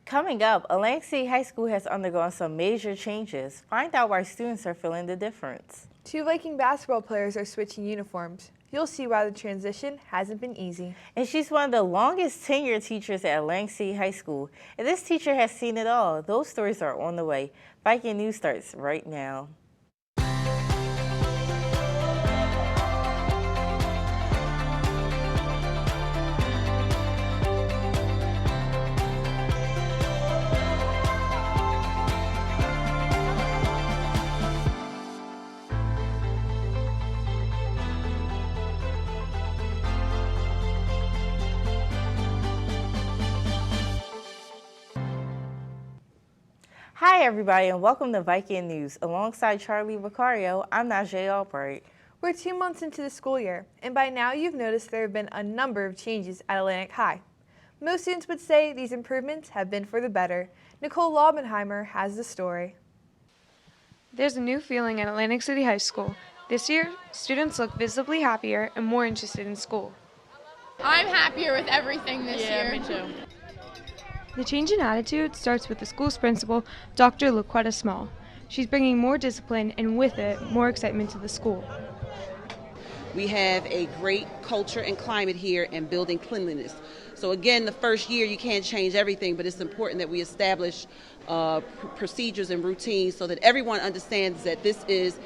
Coming up, Atlantic City High School has undergone some major changes. Find out why students are feeling the difference. 2 Viking basketball players are switching uniforms. You'll see why the transition hasn't been easy. And she's one of the longest tenured teachers at Atlantic City High School. And this teacher has seen it all. Those stories are on the way. Viking News starts right now. Hi, everybody, and welcome to Viking News. Alongside Charlie Vicario, I'm Najee Albright. We're 2 months into the school year, and by now you've noticed there have been a number of changes at Atlantic High. Most students would say these improvements have been for the better. Nicole Laubenheimer has the story. There's a new feeling at Atlantic City High School. This year, students look visibly happier and more interested in school. I'm happier with everything this year. Yeah, me too. The change in attitude starts with the school's principal, Dr. Laquetta Small. She's bringing more discipline and with it, more excitement to the school. We have a great culture and climate here and building cleanliness. So again, the first year you can't change everything, but it's important that we establish procedures and routines so that everyone understands that this is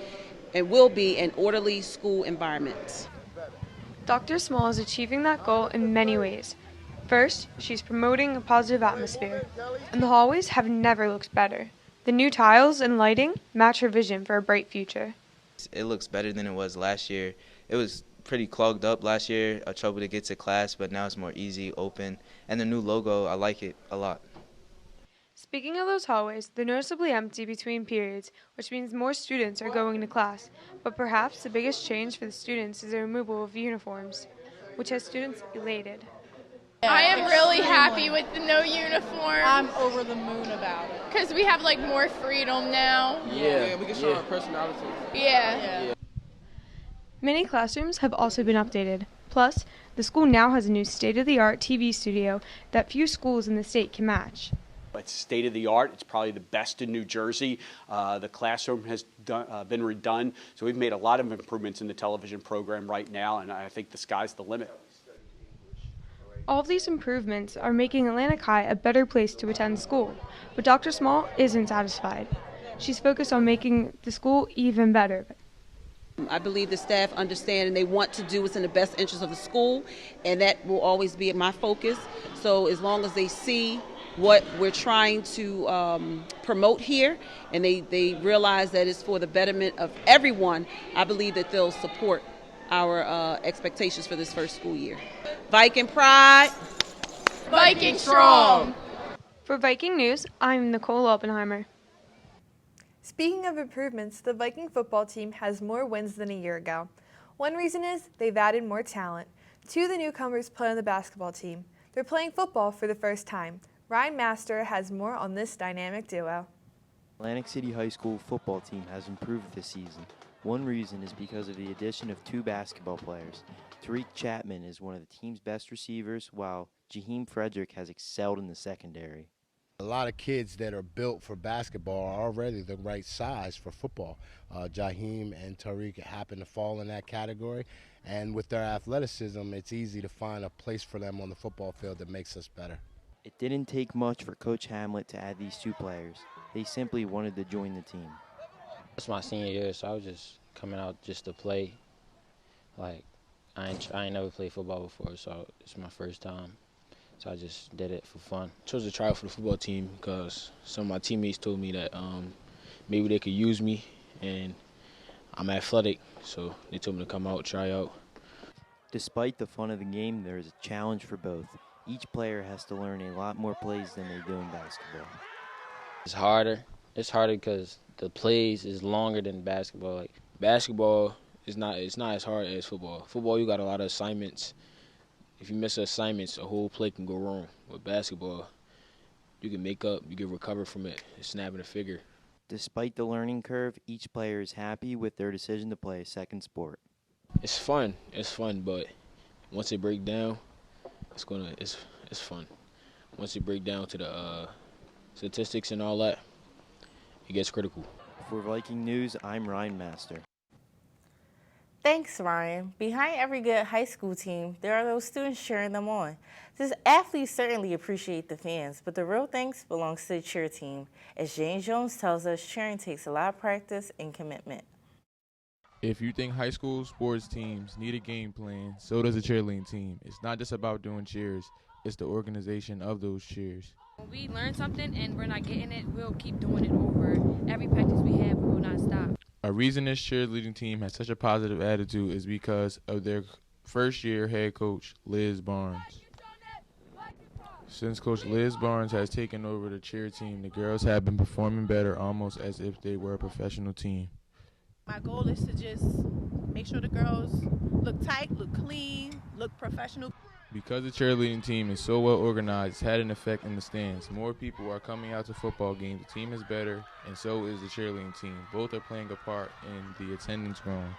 and will be an orderly school environment. Dr. Small is achieving that goal in many ways. First, she's promoting a positive atmosphere, and the hallways have never looked better. The new tiles and lighting match her vision for a bright future. It looks better than it was last year. It was pretty clogged up last year, a trouble to get to class, but now it's more easy, open, and the new logo, I like it a lot. Speaking of those hallways, they're noticeably empty between periods, which means more students are going to class. But perhaps the biggest change for the students is the removal of uniforms, which has students elated. I am really happy with the no uniform. I'm over the moon about it. Because we have like more freedom now. Yeah, we can show our personality. Yeah. Many classrooms have also been updated. Plus, the school now has a new state-of-the-art TV studio that few schools in the state can match. It's state of the art. It's probably the best in New Jersey. The classroom has been redone. So we've made a lot of improvements in the television program right now, and I think the sky's the limit. All of these improvements are making Atlantic High a better place to attend school, but Dr. Small isn't satisfied. She's focused on making the school even better. I believe the staff understand and they want to do what's in the best interest of the school, and that will always be my focus. So as long as they see what we're trying to promote here and they realize that it's for the betterment of everyone, I believe that they'll support our expectations for this first school year. Viking pride. Viking strong. For Viking News, I'm Nicole Oppenheimer. Speaking of improvements, the Viking football team has more wins than a year ago. One reason is they've added more talent. 2 of the newcomers play on the basketball team. They're playing football for the first time. Ryan Master has more on this dynamic duo. Atlantic City High School football team has improved this season. One reason is because of the addition of 2 basketball players. Tariq Chapman is one of the team's best receivers, while Jaheim Frederick has excelled in the secondary. A lot of kids that are built for basketball are already the right size for football. Jaheim and Tariq happen to fall in that category, and with their athleticism, it's easy to find a place for them on the football field that makes us better. It didn't take much for Coach Hamlet to add these 2 players. They simply wanted to join the team. It's my senior year, so I was just coming out just to play. Like, I ain't never played football before, so it's my first time. So I just did it for fun. I chose to try out for the football team because some of my teammates told me that maybe they could use me, and I'm athletic, so they told me to come out, try out. Despite the fun of the game, there is a challenge for both. Each player has to learn a lot more plays than they do in basketball. It's harder. It's harder because the plays is longer than basketball. Like, basketball is not as hard as football. Football, you got a lot of assignments. If you miss assignments, a whole play can go wrong. With basketball, you can make up, you can recover from it. It's snapping a figure. Despite the learning curve, each player is happy with their decision to play a second sport. It's fun. It's fun, but once it breaks down, it's fun. Once it breaks down to statistics and all that, it gets critical. For Viking News, I'm Ryan Master. Thanks, Ryan. Behind every good high school team, there are those students cheering them on. These athletes certainly appreciate the fans, but the real thanks belongs to the cheer team. As Jane Jones tells us, cheering takes a lot of practice and commitment. If you think high school sports teams need a game plan, so does a cheerleading team. It's not just about doing cheers, it's the organization of those cheers. When we learn something and we're not getting it, we'll keep doing it over. Every practice we have, we will not stop. A reason this cheerleading team has such a positive attitude is because of their first-year head coach, Liz Barnes. Since Coach Liz Barnes has taken over the cheer team, the girls have been performing better, almost as if they were a professional team. My goal is to just make sure the girls look tight, look clean, look professional. Because the cheerleading team is so well organized, it's had an effect in the stands. More people are coming out to football games. The team is better, and so is the cheerleading team. Both are playing a part in the attendance growing.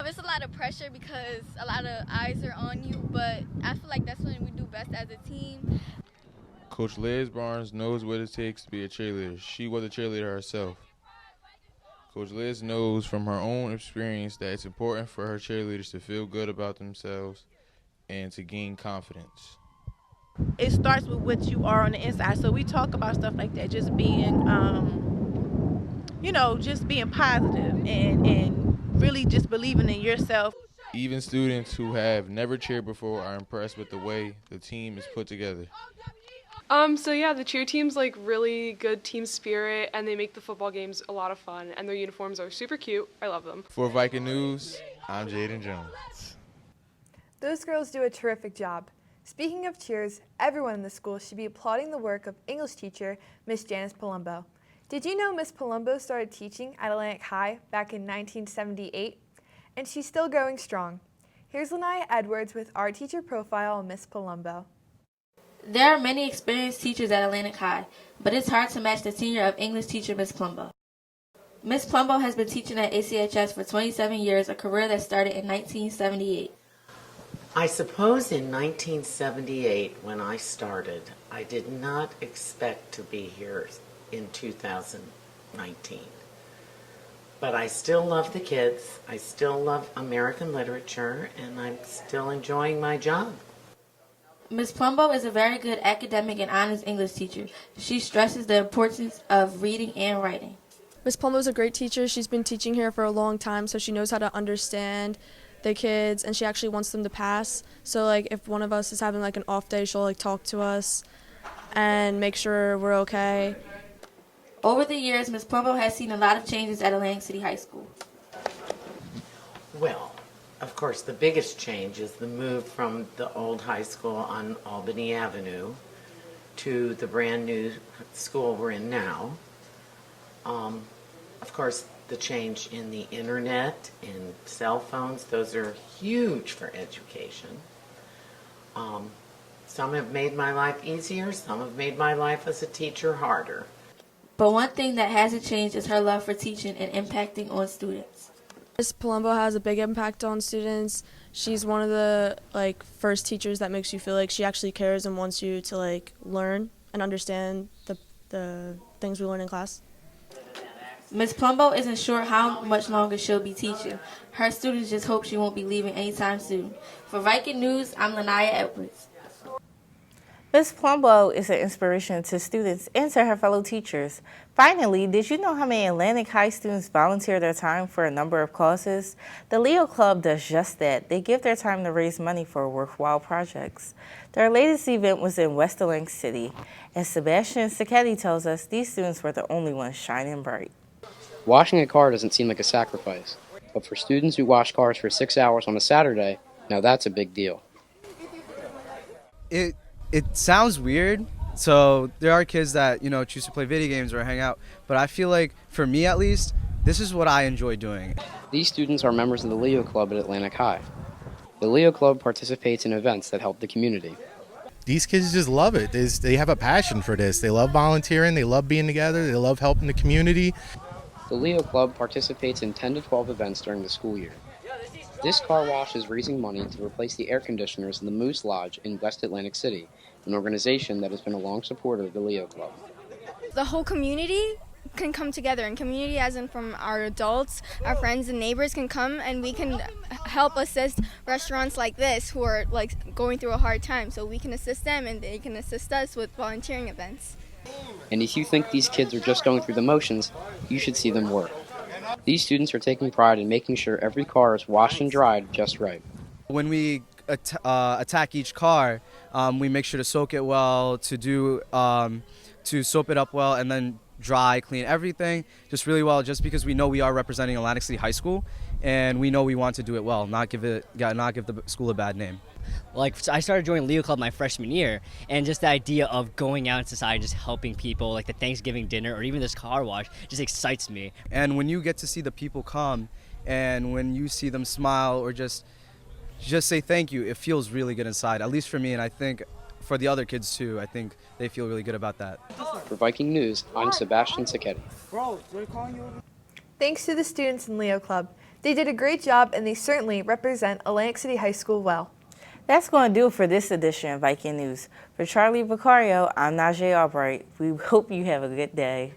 It's a lot of pressure because a lot of eyes are on you, but I feel like that's when we do best as a team. Coach Liz Barnes knows what it takes to be a cheerleader. She was a cheerleader herself. Coach Liz knows from her own experience that it's important for her cheerleaders to feel good about themselves and to gain confidence. It starts with what you are on the inside. So we talk about stuff like that, just being, just being positive and really just believing in yourself. Even students who have never cheered before are impressed with the way the team is put together. The cheer team's like really good team spirit, and they make the football games a lot of fun, and their uniforms are super cute. I love them. For Viking News, I'm Jaden Jones. Those girls do a terrific job. Speaking of cheers, everyone in the school should be applauding the work of English teacher Miss Janice Palumbo. Did you know Miss Palumbo started teaching at Atlantic High back in 1978? And she's still going strong. Here's Lanaya Edwards with our teacher profile on Miss Palumbo. There are many experienced teachers at Atlantic High, but it's hard to match the tenure of English teacher Miss Palumbo. Miss Palumbo has been teaching at ACHS for 27 years, a career that started in 1978. I suppose in 1978, when I started, I did not expect to be here in 2019. But I still love the kids, I still love American literature, and I'm still enjoying my job. Ms. Palumbo is a very good academic and honest English teacher. She stresses the importance of reading and writing. Ms. Palumbo is a great teacher. She's been teaching here for a long time, so she knows how to understand the kids, and she actually wants them to pass. So if one of us is having an off day, she'll talk to us and make sure we're okay. Over the years, Ms. Palumbo has seen a lot of changes at Atlantic City High School. Well, of course, the biggest change is the move from the old high school on Albany Avenue to the brand new school we're in now. Of course, the change in the internet, in cell phones, those are huge for education. Some have made my life easier, some have made my life as a teacher harder. But one thing that hasn't changed is her love for teaching and impacting on students. Ms. Palumbo has a big impact on students. She's one of the first teachers that makes you feel like she actually cares and wants you to learn and understand the things we learn in class. Ms. Palumbo isn't sure how much longer she'll be teaching. Her students just hope she won't be leaving anytime soon. For Viking News, I'm Lanaya Edwards. Ms. Palumbo is an inspiration to students and to her fellow teachers. Finally, did you know how many Atlantic High students volunteer their time for a number of causes? The Leo Club does just that. They give their time to raise money for worthwhile projects. Their latest event was in West Atlantic City. As Sebastian Sacchetti tells us, these students were the only ones shining bright. Washing a car doesn't seem like a sacrifice, but for students who wash cars for 6 hours on a Saturday, now that's a big deal. It sounds weird, so there are kids that, choose to play video games or hang out, but I feel like, for me at least, this is what I enjoy doing. These students are members of the Leo Club at Atlantic High. The Leo Club participates in events that help the community. These kids just love it. They have a passion for this. They love volunteering, they love being together, they love helping the community. The Leo Club participates in 10 to 12 events during the school year. This car wash is raising money to replace the air conditioners in the Moose Lodge in West Atlantic City, an organization that has been a long supporter of the Leo Club. the whole community can come together, and community as in from our adults, our friends and neighbors can come, and we can help assist restaurants like this who are like going through a hard time, so we can assist them and they can assist us with volunteering events. And if you think these kids are just going through the motions, you should see them work. These students are taking pride in making sure every car is washed and dried just right. When we attack each car, we make sure to soak it well, to soap it up well, and then dry, clean everything just really well, just because we know we are representing Atlantic City High School, and we know we want to do it well, not give the school a bad name. Like, I started joining Leo Club my freshman year, and just the idea of going out in society, just helping people, like the Thanksgiving dinner or even this car wash, just excites me. And when you get to see the people come, and when you see them smile or just say thank you, it feels really good inside, at least for me, and I think for the other kids too. I think they feel really good about that. For Viking News, I'm Sebastian Sacchetti. Thanks to the students in Leo Club. They did a great job, and they certainly represent Atlantic City High School well. That's going to do it for this edition of Viking News. For Charlie Vicario, I'm Najee Albright. We hope you have a good day.